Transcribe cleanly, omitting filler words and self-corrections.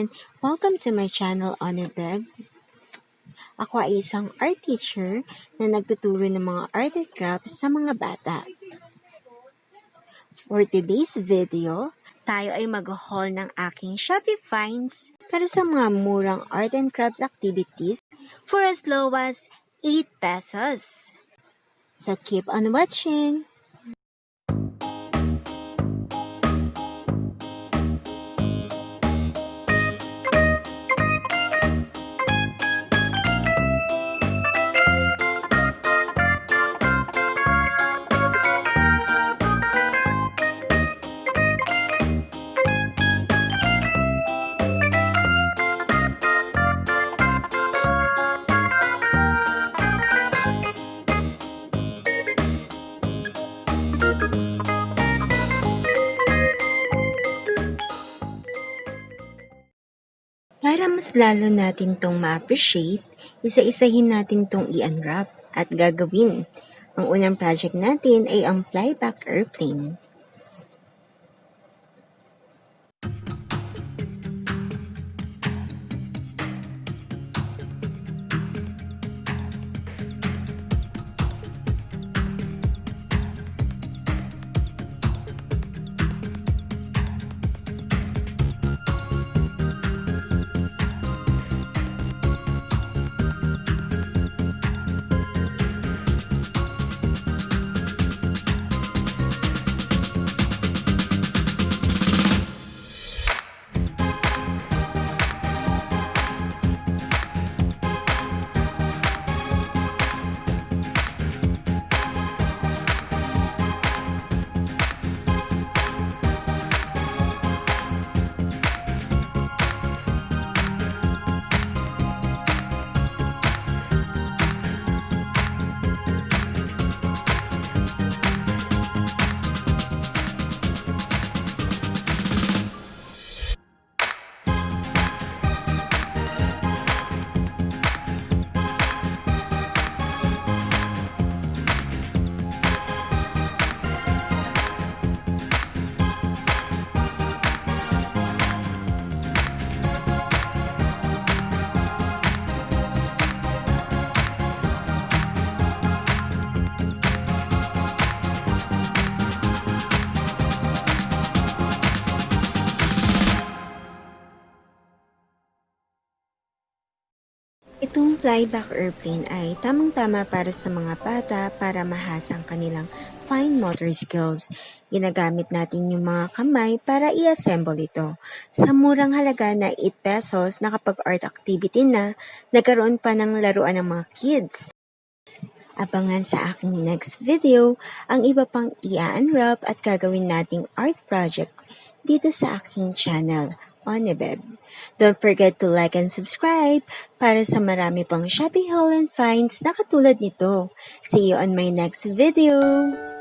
everyone! Welcome to my channel, Lootbag. Ako ay isang art teacher na nagtuturo ng mga art and crafts sa mga bata. For today's video, tayo ay mag-haul ng aking Shopee finds para sa mga murang art and crafts activities for as low as 8 pesos. So keep on watching! Para mas lalo natin tong ma-appreciate, isa-isahin natin tong i-unwrap at gagawin. Ang unang project natin ay ang flyback airplane. Itong flyback airplane ay tamang-tama para sa mga bata para mahasa ang kanilang fine motor skills. Ginagamit natin yung mga kamay para i-assemble ito. Sa murang halaga na 8 pesos, nakapag-art activity na, nagkaroon pa ng laruan ng mga kids. Abangan sa aking next video ang iba pang i-unwrap at gagawin nating art project dito sa aking channel, Onee. Don't forget to like and subscribe para sa marami pang Shopee Haul and finds na katulad nito. See you on my next video!